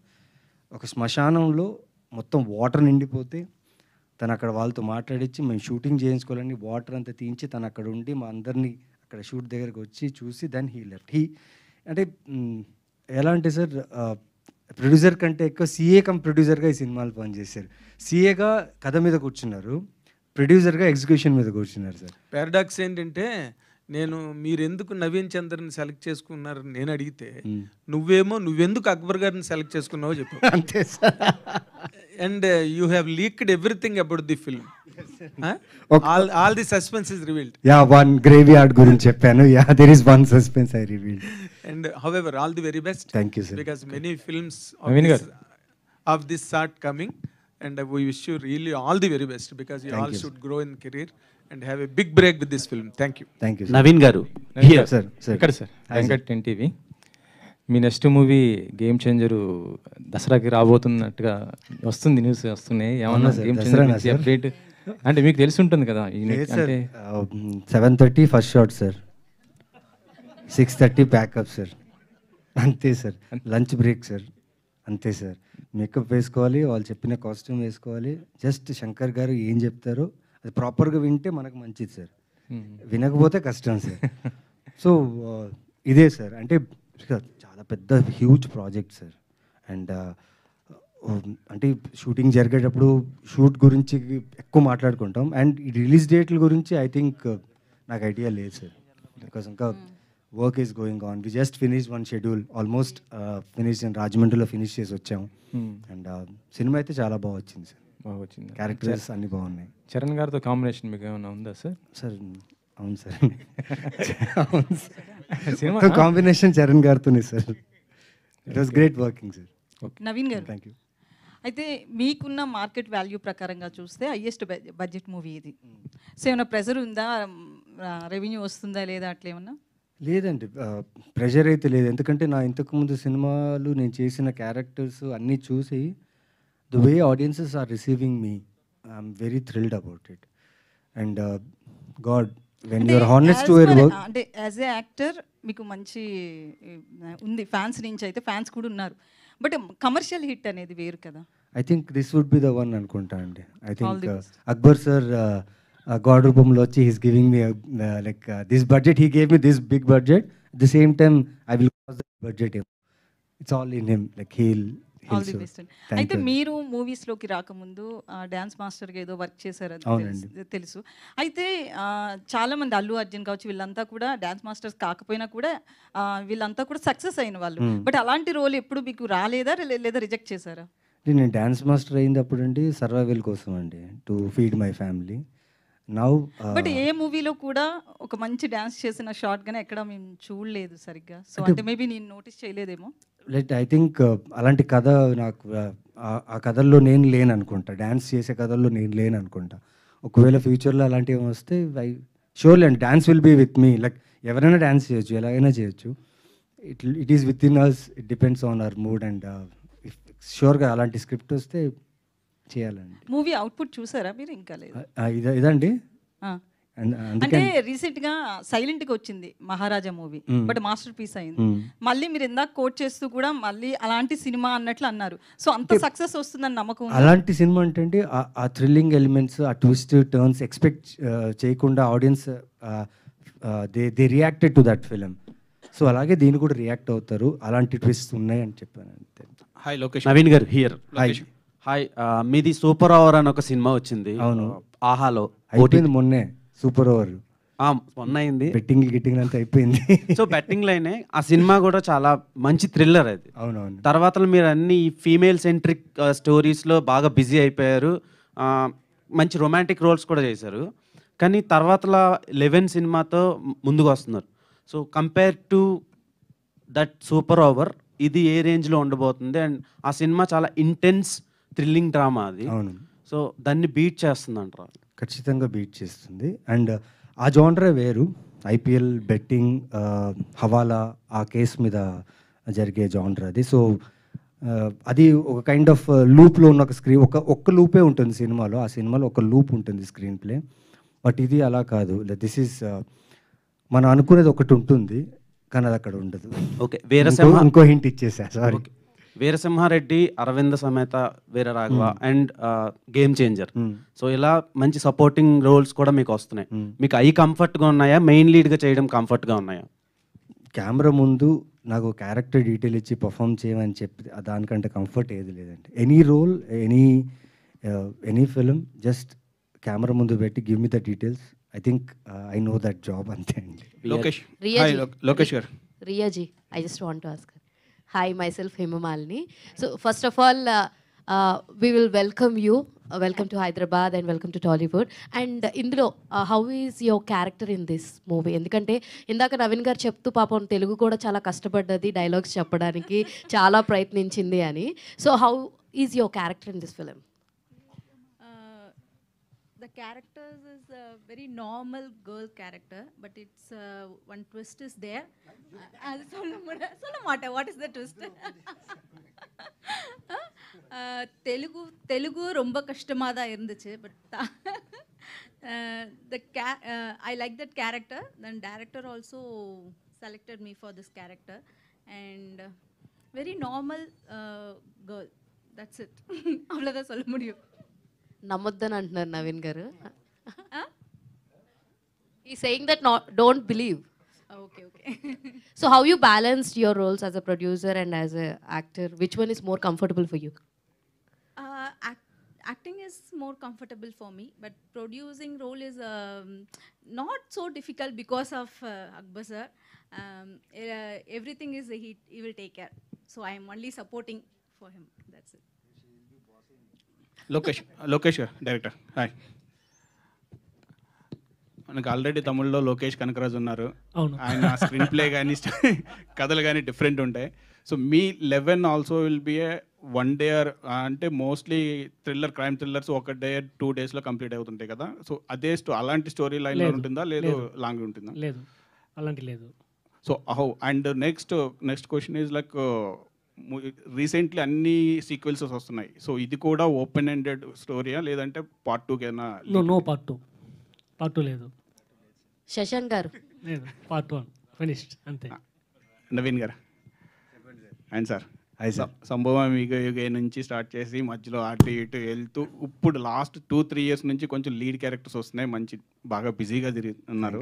ఒక శ్మశానంలో మొత్తం water నిండిపోతే తను అక్కడ వాళ్ళతో మాట్లాడించి మేము షూటింగ్ చేయించుకోవాలని వాటర్ అంతా తీయించి తను అక్కడ ఉండి మా అందరినీ అక్కడ షూట్ దగ్గరికి వచ్చి చూసి దెన్ హీ లెఫ్ట్. అంటే ఎలా అంటే సార్, ప్రొడ్యూసర్ కంటే ఎక్కువ సీఏ కమ్ ప్రొడ్యూసర్గా ఈ సినిమాలు పనిచేశారు. సీఏగా కథ మీద కూర్చున్నారు, ప్రొడ్యూసర్గా ఎగ్జిక్యూషన్ మీద కూర్చున్నారు సార్. పారాడాక్స్ ఏంటంటే, నేను మీరు ఎందుకు నవీన్ చంద్రని సెలెక్ట్ చేసుకున్నారని నేను అడిగితే నువ్వెందుకు అక్బర్ గారిని సెలెక్ట్ చేసుకున్నావో చెప్పు. అంతే sir. And you have leaked everything about the film. All the suspense is revealed. Yeah, one graveyard గురించి చెప్పాను. Yeah, there is one suspense I revealed. And however all the very best. Thank you sir. Because many films of this sort coming, and we wish you really all the very best, because you all should grow in career and have a big break with this film. Thank you. Thank you. Naveen గారు sir. ఇక్కడ sir Venkat NTV. మీ next movie game changer దసరాకి రాబోతున్నట్టుగా వస్తుంది, news వస్తున్నాయి. ఏమన్నా game changer update అంటే మీకు తెలిసి ఉంటుంది కదా? అంటే 7:30 first shot sir, 6:30 pack up sir. అంతే సార్. Lunch break sir. అంతే సార్. మేకప్ వేసుకోవాలి, వాళ్ళు చెప్పిన కాస్ట్యూమ్ వేసుకోవాలి. జస్ట్ శంకర్ గారు ఏం చెప్తారో అది ప్రాపర్గా వింటే మనకు మంచిది సార్, వినకపోతే కష్టం సార్. సో ఇదే సార్. అంటే చాలా పెద్ద హ్యూజ్ ప్రాజెక్ట్ సార్. అండ్ అంటే షూటింగ్ జరిగేటప్పుడు షూట్ గురించి ఎక్కువ మాట్లాడుకుంటాం. అండ్ ఈ రిలీజ్ డేట్ల గురించి ఐ థింక్ నాకు ఐడియా లేదు సార్, బికాస్ ఇంకా work is going on. We just finish one schedule, almost finish రాజమండ్రిలో ఫినిష్ చేసి వచ్చాము. అండ్ సినిమా అయితే చాలా బాగా వచ్చింది సార్. బాగా వచ్చింది. క్యారెక్టర్స్ అన్నీ బాగున్నాయి. చరణ్ గారితో కాంబినేషన్ మీకు ఏమైనా ఉందా సార్? సార్ అవును సార్. అవును సార్. సినిమా కాంబినేషన్ చరణ్ గారితోనే sir. It was great working sir. Naveen garu, thank you. అయితే మీకున్న మార్కెట్ వాల్యూ ప్రకారంగా చూస్తే హైయెస్ట్ బడ్జెట్ మూవీ ఇది. సో ఏమైనా ప్రెజర్ ఉందా, రెవెన్యూ వస్తుందా లేదా అట్లా ఏమన్నా? లేదండి, ప్రెషర్ అయితే లేదు. ఎందుకంటే నా ఇంతకుముందు సినిమాలు నేను చేసిన క్యారెక్టర్స్ అన్నీ చూసి the way audiences are receiving me, I'm very thrilled about it. And God, when you're honest to your work. అంటే యాజ్ ఏ యాక్టర్ మీకు మంచి ఉంది, ఫ్యాన్స్ నుంచి అయితే ఫ్యాన్స్ కూడా ఉన్నారు. బట్ కమర్షియల్ హిట్ అనేది వేరు కదా. I think this would be the one అనుకుంటా అండి. I think Akbar sir God రూపంలో వచ్చి he's giving me like this budget, he gave me this big budget. At the same time I will cross the budget. It's all in him, like heal. All the best. అయితే మీరు మూవీస్లోకి రాకముందు dance మాస్టర్గా ఏదో work చేశారు, తెలుసు. అయితే చాలామంది అల్లు అర్జున్ కావచ్చు వీళ్ళంతా కూడా డ్యాన్స్ మాస్టర్స్ కాకపోయినా కూడా వీళ్ళంతా కూడా సక్సెస్ అయిన వాళ్ళు. బట్ అలాంటి రోల్ ఎప్పుడు మీకు రాలేదా, లేదా రిజెక్ట్ చేశారా? నేను డ్యాన్స్ మాస్టర్ అయింది అప్పుడు అండి సర్వైవల్ కోసం అండి, to feed my family. Now but ఏ మూవీలో కూడా ఒక మంచి డ్యాన్స్ చేసిన షార్ట్ గానే ఎక్కడ మేము చూడలేదు సరిగ్గా. సో అంటే మేబీ నేను నోటీస్ చేయలేదేమో. లైక్ ఐ థింక్ అలాంటి కథ నాకు ఆ కథల్లో నేను లేను అనుకుంటా, డ్యాన్స్ చేసే కథల్లో నేను లేను అనుకుంటా. ఒకవేళ ఫ్యూచర్లో అలాంటివి వస్తే surely and dance will be with me. Like ఎవరైనా డ్యాన్స్ చేయొచ్చు, ఎలాగైనా చేయొచ్చు. It is with in us, it depends on our mood. And షూర్గా అలాంటి స్క్రిప్ట్ వస్తే చేయాలండి. మూవీ అవుట్పుట్ చూసారా మీరు? ఇంకా లేదు. ఇదండి అంటే రీసెంట్ గా సైలెంట్ గా వచ్చింది మహారాజా మూవీ, బట్ మాస్టర్ పీస్ అయింది. మళ్ళీ మీరు ఇందాక కోట్ చేస్తూ కూడా మళ్ళీ అలాంటి సినిమా అన్నట్లు అన్నారు. సో అంత సక్సెస్ వస్తుందని నమ్మకం. అలాంటి సినిమా అంటే ఆ థ్రిల్లింగ్ ఎలిమెంట్స్, ఆ ట్విస్ట్ టర్న్స్ ఎక్స్పెక్ట్ చేయకుండా audience they reacted to that film. So అలాగే దీన్ని కూడా రియాక్ట్ అవుతారు. అలాంటి ట్విస్ట్ ఉన్నాయి అని చెప్పాను అంతే. హాయ్ లోకేష్. నవీన్ గారు హియర్. హాయ్. మీది సూపర్ ఓవర్ అని ఒక సినిమా వచ్చింది. అవును, ఆహాలో అయిపోయింది మొన్నే. సూపర్ ఓవర్ మొన్న అయింది. బెట్టింగ్ గిట్టింగ్ అంతా అయిపోయింది. సో బెట్టింగ్ లైనే ఆ సినిమా కూడా చాలా మంచి థ్రిల్లర్ అది. అవునవును. తర్వాత మీరు అన్ని ఫీమేల్ సెంట్రిక్ స్టోరీస్లో బాగా బిజీ అయిపోయారు. మంచి రొమాంటిక్ రోల్స్ కూడా చేశారు. కానీ తర్వాత 11 సినిమాతో ముందుకు వస్తున్నారు. So compare to that super over, ఇది ఏ రేంజ్లో ఉండబోతుంది, అండ్ ఆ సినిమా చాలా ఇంటెన్స్ థ్రిల్లింగ్ డ్రామా అది. అవును. సో దాన్ని బీట్ చేస్తుంది అంటారా? ఖచ్చితంగా బీట్ చేస్తుంది. అండ్ ఆ జానరే వేరు. ఐపీఎల్ బెట్టింగ్, హవాలా, ఆ కేసు మీద జరిగే జానర్ అది. సో అది ఒక కైండ్ ఆఫ్ లూప్లో ఉన్న ఒక ఒక్క లూపే ఉంటుంది సినిమాలో. ఆ సినిమాలో ఒక లూప్ ఉంటుంది స్క్రీన్ ప్లే. బట్ ఇది అలా కాదు. దిస్ ఈజ్ మనం అనుకునేది ఒకటి ఉంటుంది, కానీ అది అక్కడ ఉండదు. ఓకే, వీరసింహ ఇంకో హింట్ ఇచ్చేసా, sorry. Veerasimhareddy, Aravinda Sametha Veera Raghava and game changer. So ఇలా మంచి సపోర్టింగ్ రోల్స్ కూడా మీకు వస్తున్నాయి. మీకు అవి కంఫర్ట్గా ఉన్నాయా? మెయిన్ లీడ్గా చేయడం కంఫర్ట్గా ఉన్నాయా? కెమెరా ముందు నాకు క్యారెక్టర్ డీటెయిల్ ఇచ్చి పర్ఫామ్ చేయమని చెప్పి దానికంటే కంఫర్ట్ ఏది లేదండి. Any role, any film, just camera ముందు పెట్టి give me the details. I think I know that job, అంతే అండి. లోకేష్ గారు. Riyaji, I just want to ask her. Hi, myself Hema Malini. So first of all, we will welcome you. Welcome to Hyderabad and welcome to Tollywood. And ఇందులో how is your character in this movie? ఎందుకంటే ఇందాక నవీన్ గారు చెప్తూ పాపం తెలుగు కూడా చాలా కష్టపడ్డది dialogues చెప్పడానికి, చాలా ప్రయత్నించింది అని. So how is your character in this film? The characters is a very normal girl character, but it's one twist is there. Sollamata, what is the twist? Telugu romba kashtamada irunduchu, but I like that character. Then director also selected me for this character, and very normal girl. That's it. Avlada solla mudiyum. నమ్మొద్దని అంటున్నారు నవీన్ గారు. ఈ saying that don't believe. Okay. So how you balanced your roles as a producer and as a actor? Which one is more comfortable for you? Acting is more comfortable for me, but producing role is not so difficult because of Akbar sir. Everything is he will take care. So I am only supporting for him. That's it. Lokesh గారు, director. Hi. మనకు already తమిళ్లో లోకేష్ కనకరాజు ఉన్నారు. ఆయన screen play కానీ కథలు కానీ different ఉంటాయి. So మీ 11 also will be a 1 day అంటే మోస్ట్లీ క్రైమ్ థ్రిల్లర్స్ 1 day 2 daysలో కంప్లీట్ అవుతుంటాయి కదా. సో అదే అలాంటి స్టోరీ లైన్లో ఉంటుందా, లేదు లాంగ్ ఉంటుందా? లేదు, అలాంటి లేదు. So and next question is like recently అన్ని సీక్వెల్సెస్ వస్తున్నాయి. సో ఇది కూడా ఓపెన్ ఎండెడ్ స్టోరీయా, లేదంటే పార్ట్ 2 కేనా? నో పార్ట్ 2 లేదు. శశాంక్ గారు లేదు, పార్ట్ 1 ఫినిష్డ్ అంతే. నవీన్ గారు అండ్ సార్, సంభవం యుగే నుంచి స్టార్ట్ చేసి మధ్యలో అటు ఇటు వెళ్తూ ఇప్పుడు లాస్ట్ 2-3 years నుంచి కొంచెం లీడ్ క్యారెక్టర్స్ వస్తున్నాయి, మంచి బాగా బిజీగా తిరుగుతున్నారు.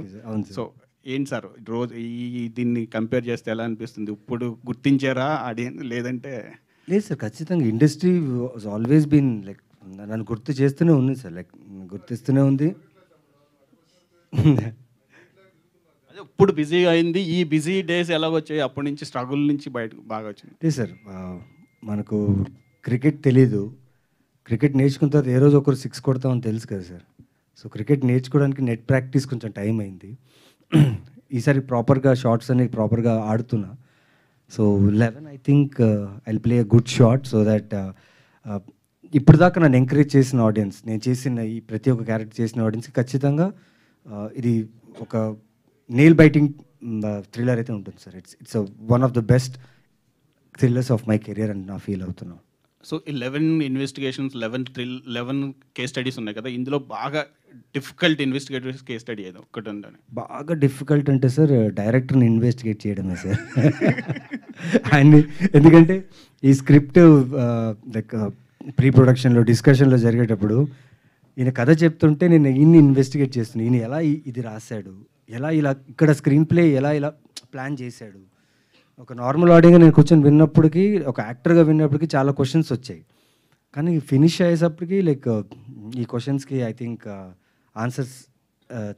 సో ఏంటి సార్ రోజు దీన్ని కంపేర్ చేస్తే ఎలా అనిపిస్తుంది? ఇప్పుడు గుర్తించారా లేదంటే? లేదు సార్, ఖచ్చితంగా industry was always been like నన్ను గుర్తు చేస్తూనే ఉంది సార్, లైక్ గుర్తిస్తూనే ఉంది. అదే ఇప్పుడు బిజీగా అయింది. ఈ బిజీ డేస్ ఎలాగొచ్చాయి? అప్పటి నుంచి స్ట్రగుల్ నుంచి బయటకు బాగా వచ్చింది. లేదు సార్, మనకు క్రికెట్ తెలీదు. క్రికెట్ నేర్చుకున్న తర్వాత ఏ రోజు ఒకరు 6 కొడతామని తెలుసు కదా సార్. సో క్రికెట్ నేర్చుకోవడానికి నెట్ ప్రాక్టీస్ కొంచెం టైం అయింది. ఈసారి ప్రాపర్గా షార్ట్స్ అన్ని ప్రాపర్గా ఆడుతున్నా. So 11 I think I play a good shot so that ఇప్పుడు దాకా నన్ను ఎంకరేజ్ చేసిన ఆడియన్స్, నేను చేసిన ఈ ప్రతి ఒక్క క్యారెక్టర్ చేసిన ఆడియన్స్కి ఖచ్చితంగా ఇది ఒక నెయిల్ బైటింగ్ థ్రిల్లర్ అయితే ఉంటుంది sir. It's one of the best thrillers of my career అని నా ఫీల్ అవుతున్నాను. సో 11 ఇన్వెస్టిగేషన్స్, 11 కేస్ స్టడీస్ ఉన్నాయి కదా, ఇందులో బాగా డిఫికల్ట్ ఇన్వెస్టిగేటివ్ కేస్ స్టడీ ఏదో ఒకటి ఉందని. బాగా డిఫికల్ట్ అంటే సార్ డైరెక్టర్ని ఇన్వెస్టిగేట్ చేయడమే సార్. అండ్ ఎందుకంటే ఈ స్క్రిప్ట్ లైక్ ప్రీ ప్రొడక్షన్లో డిస్కషన్లో జరిగేటప్పుడు ఈయన కథ చెప్తుంటే నేను ఈయన్ని ఇన్వెస్టిగేట్ చేస్తున్నాను. ఈయన ఎలా ఇది రాశాడు, ఎలా ఇలా ఇక్కడ స్క్రీన్ ప్లే ఇలా ప్లాన్ చేశాడు. ఒక నార్మల్ ఆడియోగా నేను కూర్చొని విన్నప్పటికీ, ఒక యాక్టర్గా విన్నప్పటికీ చాలా క్వశ్చన్స్ వచ్చాయి. కానీ ఫినిష్ అయ్యేటప్పటికి లైక్ ఈ క్వశ్చన్స్కి ఐ థింక్ ఆన్సర్స్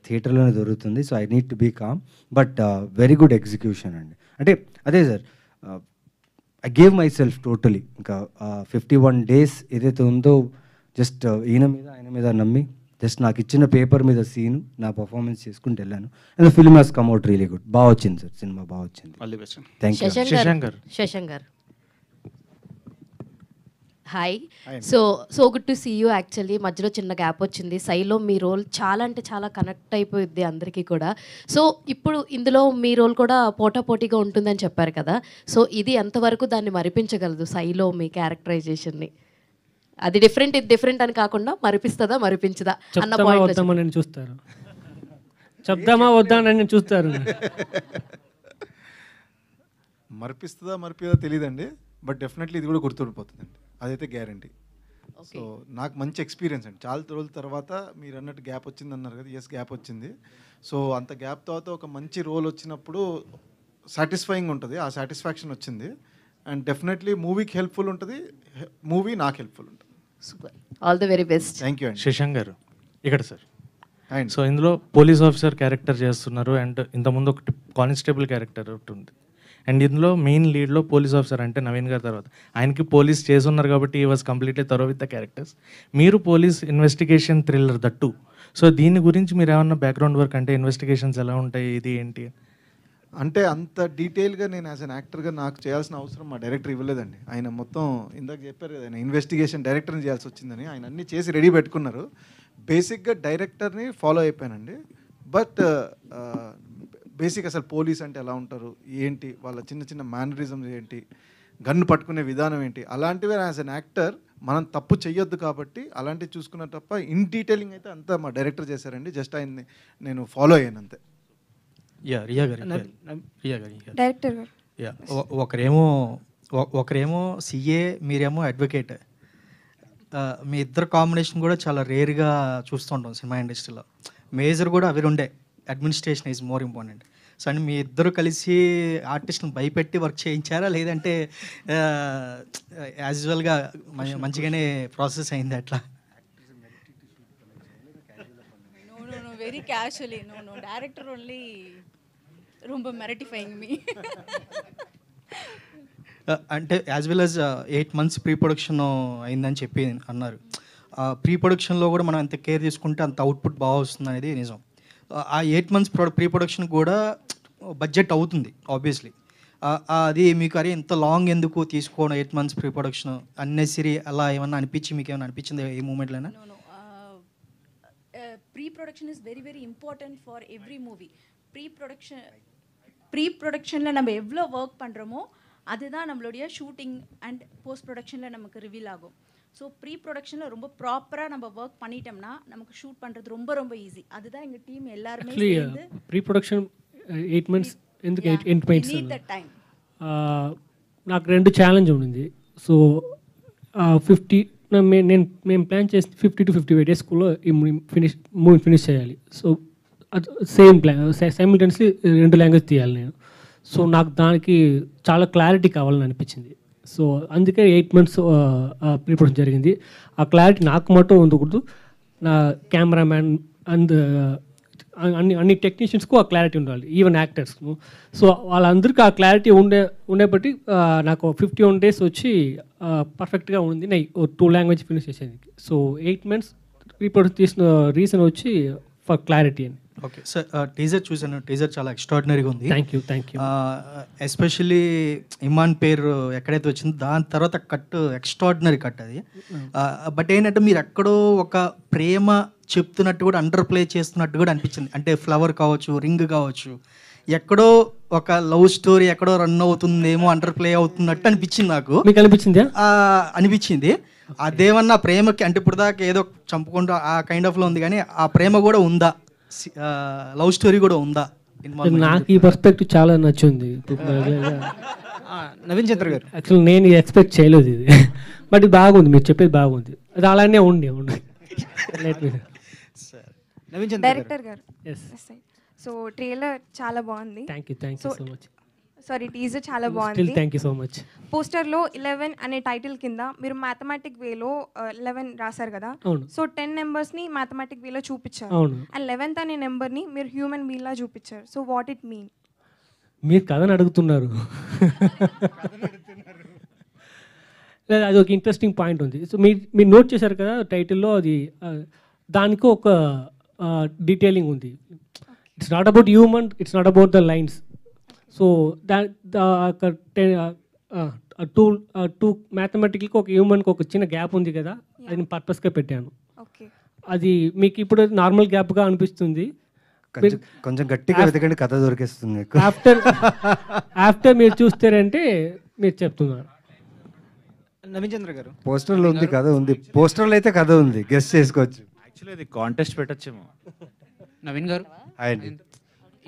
థియేటర్లోనే దొరుకుతుంది. So I need to be calm, but very good execution అండి. అంటే అదే sir, I gave myself totally. ఇంకా 51 days ఏదైతే ఉందో జస్ట్ ఆయన మీద నమ్మి జస్ట్ నాకు ఇచ్చిన పేపర్ మీద సీన్ నా పర్ఫార్మెన్స్ చేసుకుంటూ వెళ్ళాను. And the film has come out really good. బాగా వచ్చింది సార్, సినిమా బాగా వచ్చింది. Thank you. Shashank hi. So good to see you. Actually మధ్యలో చిన్న గ్యాప్ వచ్చింది. సైలో మీ రోల్ చాలా అంటే చాలా కనెక్ట్ అయిపోయింది అందరికీ కూడా. సో ఇప్పుడు ఇందులో మీ రోల్ కూడా పోటాపోటీగా ఉంటుందని చెప్పారు కదా. సో ఇది ఎంతవరకు దాన్ని మరిపించగలదు సైలో మీ క్యారెక్టరైజేషన్ని? అది డిఫరెంట్ ఇది డిఫరెంట్ అని కాకుండా మరిపిస్తుందా మరిపించదా అన్న పాయింట్ చూస్తారు. చెప్దామా వద్దా అని చూస్తారు. మరిపిస్తుందా మరిపిదా తెలియదండి, బట్ డెఫినెట్లీ ఇది కూడా గుర్తుండిపోతుందండి, అదైతే గ్యారంటీ. సో నాకు మంచి ఎక్స్పీరియన్స్ అండి. చాలా రోజుల తర్వాత మీరు అన్నట్టు గ్యాప్ వచ్చింది అన్నారు కదా, ఎస్ గ్యాప్ వచ్చింది. సో అంత గ్యాప్ తర్వాత ఒక మంచి రోల్ వచ్చినప్పుడు సాటిస్ఫైయింగ్ ఉంటుంది, ఆ సాటిస్ఫాక్షన్ వచ్చింది. అండ్ డెఫినెట్లీ మూవీకి హెల్ప్ఫుల్ ఉంటుంది, మూవీ నాకు హెల్ప్ఫుల్ ఉంటుంది. Super, all the very best. Thank you అండి. శశాంక్ గారు ఇక్కడ సార్. అండ్ సో ఇందులో పోలీస్ ఆఫీసర్ క్యారెక్టర్ చేస్తున్నారు, అండ్ ఇంతకుముందు ఒకటి కానిస్టేబుల్ క్యారెక్టర్ ఒకటి ఉంది, అండ్ ఇందులో మెయిన్ లీడ్లో పోలీస్ ఆఫీసర్ అంటే నవీన్ గారి తర్వాత ఆయనకి పోలీస్ చేస్తున్నారు కాబట్టి ఈ was completely thorough with the characters. మీరు police investigation thriller that. So దీని గురించి మీరు ఏమన్నా బ్యాక్గ్రౌండ్ వర్క్ అంటే ఇన్వెస్టిగేషన్స్ ఎలా ఉంటాయి, ఇది ఏంటి అంటే అంత డీటెయిల్గా నేను యాజ్ అన్ యాక్టర్గా నాకు చేయాల్సిన అవసరం మా డైరెక్టర్ ఇవ్వలేదండి. ఆయన మొత్తం ఇందాక చెప్పారు కదా, ఆయన ఇన్వెస్టిగేషన్ డైరెక్టర్ని చేయాల్సి వచ్చిందని, ఆయన అన్నీ చేసి రెడీ పెట్టుకున్నారు. బేసిక్గా డైరెక్టర్ని ఫాలో అయిపోయానండి. బట్ బేసిక్ అసలు పోలీస్ అంటే ఎలా ఉంటారు ఏంటి, వాళ్ళ చిన్న చిన్న మేనరిజమ్స్ ఏంటి, గన్ను పట్టుకునే విధానం ఏంటి, అలాంటివి యాజ్ అన్ యాక్టర్ మనం తప్పు చెయ్యొద్దు కాబట్టి అలాంటివి చూసుకున్న తప్ప ఇన్ డీటెయిలింగ్ అయితే అంతా మా డైరెక్టర్ చేశారండి. జస్ట్ ఆయన్ని నేను ఫాలో అయ్యాను అంతే. డైరెక్టర్ గారు, ఒకరేమో సిఏ, మీరేమో అడ్వకేట్. మీ ఇద్దరు కాంబినేషన్ కూడా చాలా రేర్గా చూస్తుంటాం సినిమా ఇండస్ట్రీలో. మేజర్ కూడా అవి ఉండే, administration is more important. So and మీ ఇద్దరు కలిసి ఆర్టిస్ట్ని భయపెట్టి వర్క్ చేయించారా, లేదంటే యాజ్ యూజువల్గా మంచిగానే ప్రాసెస్ అయింది అట్లా? Very casually, no, director only romba mertifying me. అంటే as well as 8 months pre production అయిందని చెప్పి అన్నారు. ప్రీ ప్రొడక్షన్లో కూడా మనం ఎంత కేర్ తీసుకుంటే అంత అవుట్పుట్ బాగా వస్తుంది అనేది నిజం. ఆ 8 months ప్రీ ప్రొడక్షన్ కూడా బడ్జెట్ అవుతుంది ఆబ్వియస్లీ. అది మీకు అరే ఇంత లాంగ్ ఎందుకు తీసుకోవడం 8 months ప్రీ ప్రొడక్షన్ అన్నెసరీ అలా ఏమన్నా మీకు ఏమైనా అనిపించింది ఏ మూమెంట్లోనా? Pre-production is very very important for every movie. Pre-productionல நம்ம எவ்வளோ ஒர்க் பண்ணுறோமோ அதுதான் நம்மளுடைய ஷூட்டிங் அண்ட் போஸ்ட் ப்ரொடக்ஷனில் நமக்கு ரிவீல் ஆகும். ஸோ ப்ரீ ப்ரொடக்ஷனில் ரொம்ப ப்ராப்பராக நம்ம ஒர்க் பண்ணிட்டோம்னா நமக்கு ஷூட் பண்ணுறது ரொம்ப ரொம்ப ஈஸி. அதுதான் எங்கள் டீம் எல்லாருமே சேர்ந்து ప్రీ ప్రొడక్షన్ 8 months ఎందుకు 8 months need that time. నాకు 2 ఛాలెంజ్ ఉండింది. సో 50 మేము ప్లాన్ చేసి 50 to 58 days మూవీ ఫినిష్ చేయాలి. So same plan simultaneously 2 language తీయాలి నేను. సో నాకు దానికి చాలా క్లారిటీ కావాలని అనిపించింది. సో అందుకే 8 months ప్రీ ప్రొడక్షన్ జరిగింది. ఆ క్లారిటీ నాకు మటు ఉండకూడదు, నా కెమెరామ్యాన్ అండ్ అన్ని టెక్నీషియన్స్కు ఆ క్లారిటీ ఉండాలి, ఈవెన్ యాక్టర్స్కు. సో వాళ్ళందరికీ ఆ క్లారిటీ ఉండేబట్టి నాకు 51 days వచ్చి పర్ఫెక్ట్గా ఉంది. నేను 2 లాంగ్వేజ్ ఫినిష్ చేసేది. సో 8 months రిపోర్ట్ తీసిన రీజన్ వచ్చి ఫర్ క్లారిటీ అని. ఓకే సార్, టీజర్ చూసాను, టీజర్ చాలా ఎక్స్ట్రాడినరీగా ఉంది. Thank you. ఎస్పెషల్లీ ఇమాన్ పేరు ఎక్కడైతే వచ్చిందో దాని తర్వాత కట్ ఎక్స్ట్రాడినరీ కట్ అది. బట్ ఏంటంటే మీరు ఎక్కడో ఒక ప్రేమ చెప్తున్నట్టు కూడా అండర్ ప్లే చేస్తున్నట్టు కూడా అనిపించింది. అంటే ఫ్లవర్ కావచ్చు, రింగ్ కావచ్చు, ఎక్కడో ఒక లవ్ స్టోరీ ఎక్కడో రన్ అవుతుందేమో, అండర్ ప్లే అవుతున్నట్టు అనిపించింది నాకు. మీకు అనిపించిందా? అనిపించింది. అదేమన్నా ప్రేమకి అంటే ఇప్పుడు దాకా ఏదో చంపుకుంటూ ఆ కైండ్ ఆఫ్లో ఉంది, కానీ ఆ ప్రేమ కూడా ఉందా, లవ్ స్టోరీ కూడా ఉందా? నాకు ఈ పర్స్పెక్టివ్ చాలా నచ్చింది. నవీన్ చంద్ర గారు, యాక్చువల్ నేను ఎక్స్పెక్ట్ చేయలేదు ఇది, బట్ ఇది బాగుంది, మీరు చెప్పేది బాగుంది, అది అలానే ఉండి డైరెక్టర్ గారు. సో ట్రైలర్ చాలా బాగుంది. Thank you so much. Sorry, teaser చాలా బాగుంది. Thank you so much. పోస్టర్లో 11 అనే టైటిల్ కింద మీరు మ్యాథమెటిక్ వేలో 11 రాశారు కదా. సో 10 నెంబర్స్ని మ్యాథమెటిక్ వేలో చూపించారు, అండ్ 11th అనే నెంబర్ని మీరు హ్యూమన్ బీయింగ్ లా చూపించారు. So what it mean? మీరు కథను అడుగుతున్నారు. లేదా అది ఒక ఇంట్రెస్టింగ్ పాయింట్ ఉంది. సో మీరు నోట్ చేశారు కదా టైటిల్లో, అది దానికి ఒక డీటెయిలింగ్ ఉంది. It's not about human, it's not about the lines. So two మ్యాథమెటిక్కి ఒక హ్యూమన్కి ఒక చిన్న గ్యాప్ ఉంది కదా, అది నేను పర్పస్గా పెట్టాను. అది మీకు ఇప్పుడు నార్మల్ గ్యాప్గా అనిపిస్తుంది. కొంచెం గట్టిగా వెతకండి, కథ దొరికేస్తుంది. ఆఫ్టర్ మీరు చూస్తారంటే మీరు చెప్తున్నారు. నవీన్ చంద్ర గారు, పోస్టర్లో ఉంది కథ ఉంది, పోస్టర్లో అయితే కథ ఉంది, గెస్ట్ చేసుకోవచ్చు. యాక్చువల్లీ అది కాంటెస్ట్ పెట్టచ్చేమో. నవీన్ గారు, అండి,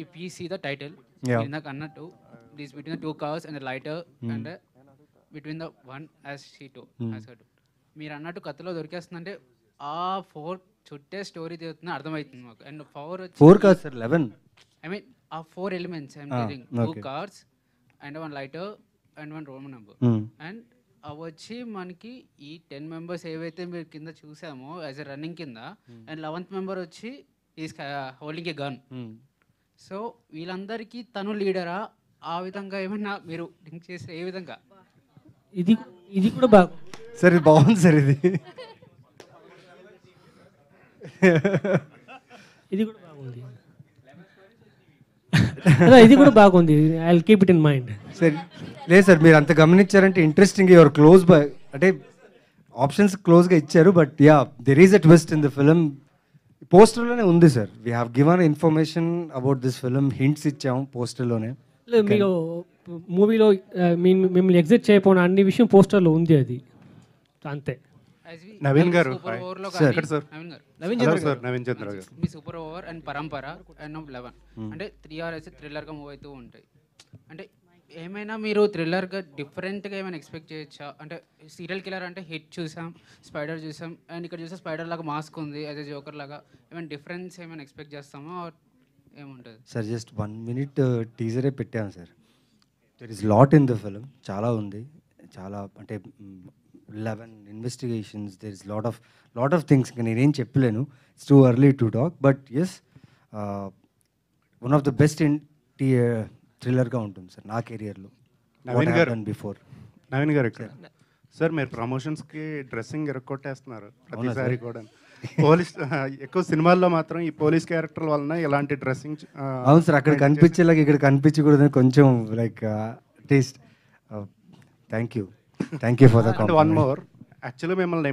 if you see the title, Yeah. ఇందాక అన్నట్టు this between the two cars and a lighter and between the one as she told, as her told. మీరు అన్నట్టు కథలో దొరికేస్తుందంటే ఆ 4 చుట్టే స్టోరీ తీరుతుందని అర్థమవుతుంది మాకు. అండ్ 4 కాదు సార్, 11. ఐ మీన్ ఆ 4 elements I'm telling, 2 cars and 1 lighter and 1 Roman number. And అవి వచ్చి మనకి ఈ 10 మెంబర్స్ ఏవైతే మీరు కింద చూసామో యాజ్ ఎ రన్నింగ్ కింద, అండ్ 11th మెంబర్ వచ్చి is holding a gun. So వీళ్ళందరికీ తను లీడరా, ఆ విధంగా ఏమన్నా మీరు థింక్ చేస్తే ఏ విధంగా? ఇది కూడా బాగా సార్, ఇది బాగుంది సార్, ఇది ఇది కూడా బాగుంది. ఇది కూడా బాగుంది. I will keep it in mind. సరే, లేదు సార్, మీరు అంత గమనించారంటే ఇంట్రెస్టింగ్. యువర్ క్లోజ్ బై, అంటే ఆప్షన్స్ క్లోజ్గా ఇచ్చారు. But yeah, there is a twist in the film. పోస్టర్లోనే ఉంది sir. We have given information about this film, hints ఇచ్చాము పోస్టర్లోనే. మీరు మూవీలో మిమ్మల్ని ఎగ్జిట్ చేయకపోయిన అన్ని విషయం పోస్టర్లో ఉంది, అది అంతే. నవీన్ గారు, నవీన్ చంద్ర గారు, మీ సూపర్ ఓవర్ అండ్ పరంపర అండ్ 11 అంటే 3 hours థ్రిల్లర్గా మూవ్ అవుతూ ఉంటాయి. అంటే ఏమైనా మీరు థ్రిల్లర్గా డిఫరెంట్గా ఏమైనా ఎక్స్పెక్ట్ చేయొచ్చా? అంటే సీరియల్ కిల్లర్ అంటే హిట్ చూసాం, స్పైడర్ చూసాం, అండ్ ఇక్కడ చూస్తే స్పైడర్ లాగా మాస్క్ ఉంది, యాజ్ ఎ జోకర్ లాగా ఏమైనా డిఫరెన్స్ ఏమైనా ఎక్స్పెక్ట్ చేస్తామా, ఏముంటుంది సార్? జస్ట్ 1 minute టీజరే పెట్టాను sir. There is lot in the film, చాలా ఉంది. చాలా అంటే 11 investigations, there is lot of things. ఇంకా నేనేం చెప్పలేను, it's too early to talk. But yes, one of the best థ్రిల్లర్గా ఉంటుంది సార్ నా కెరియర్లో. నవీన్ గారు, బిఫోర్ నవీన్ గారు ఇక్కడ సార్, మీరు ప్రమోషన్స్కి డ్రెస్సింగ్ ఎరక్కొట్టేస్తున్నారు ప్రతిసారి కూడా. పోలీస్ ఎక్కువ సినిమాల్లో మాత్రం ఈ పోలీస్ క్యారెక్టర్ వలన ఇలాంటి డ్రెస్సింగ్. అవును సార్, అక్కడ కనిపించేలాగా ఇక్కడ కనిపించకూడదని కొంచెం like taste. Thank you for the complement. One more, actually మిమ్మల్ని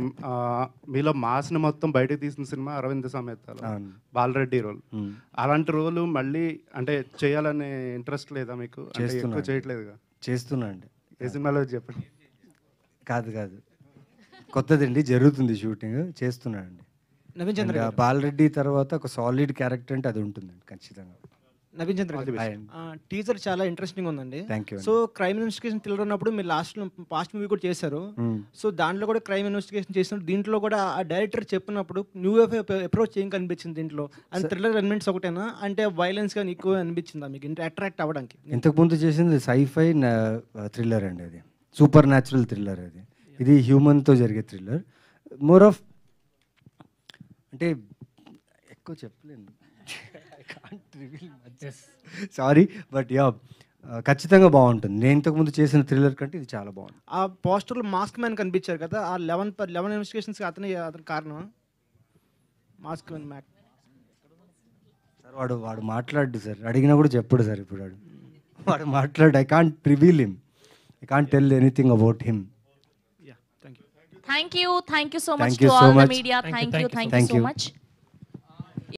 మీలో మాస్ని మొత్తం బయటకు తీసిన సినిమా అరవింద సమేతలో బాలరెడ్డి రోల్. అలాంటి రోలు మళ్ళీ అంటే చేయాలనే ఇంట్రెస్ట్ లేదా మీకు? ఎక్కువ చేయట్లేదుగా? చేస్తున్నా అండి. ఏ సినిమాలో చెప్పండి. కాదు, కొత్తదండి, జరుగుతుంది షూటింగ్, చేస్తున్నా అండి. నవీన్ చంద్ర గారు, బాలరెడ్డి తర్వాత ఒక సాలిడ్ క్యారెక్టర్ అంటే అది ఉంటుందండి ఖచ్చితంగా. నవీన్ చంద్ర గారు, టీజర్ చాలా ఇంట్రెస్టింగ్ ఉందండి. Thank you. So crime investigation thriller ఉన్నప్పుడు మీరు పాస్ట్ మూవీ కూడా చేశారు. సో దాంట్లో కూడా క్రైమ్ ఇన్వెస్టిగేషన్ చేసినప్పుడు దీంట్లో కూడా ఆ డైరెక్టర్ చెప్పినప్పుడు న్యూ అప్రోచ్ ఏం కనిపించింది దీంట్లో? అండ్ థ్రిల్లర్ ఎలిమెంట్స్ ఒకటేనా, అంటే వైలెన్స్ కానీ ఎక్కువ అనిపించిందా మీకు అట్రాక్ట్ అవ్వడానికి? ఇంతకుముందు చేసింది సైఫై థ్రిల్లర్ అండి, అది సూపర్ న్యాచురల్ థ్రిల్లర్. అది ఇది హ్యూమన్తో జరిగే థ్రిల్లర్. మోర్ ఆఫ్ అంటే ఎక్కువ చెప్పలేను, సారీ. బట్ యా, ఖచ్చితంగా బాగుంటుంది. నేను ఇంతకుముందు చేసిన థ్రిల్లర్ కంటే ఇది చాలా బాగుంది. ఆ పోస్టర్లో మాస్క్ మ్యాన్ కనిపించారు కదా, ఆ 11 ఇన్వెస్టిగేషన్స్ అతని కారణం మాస్క్ మ్యాన్ సార్. వాడు మాట్లాడు సార్, అడిగినా కూడా చెప్పడు సార్. ఇప్పుడు వాడు మాట్లాడు. I can't reveal him, I can't tell anything about him. Thank you so much Thank to you so all the much. media. Thank you so you. much.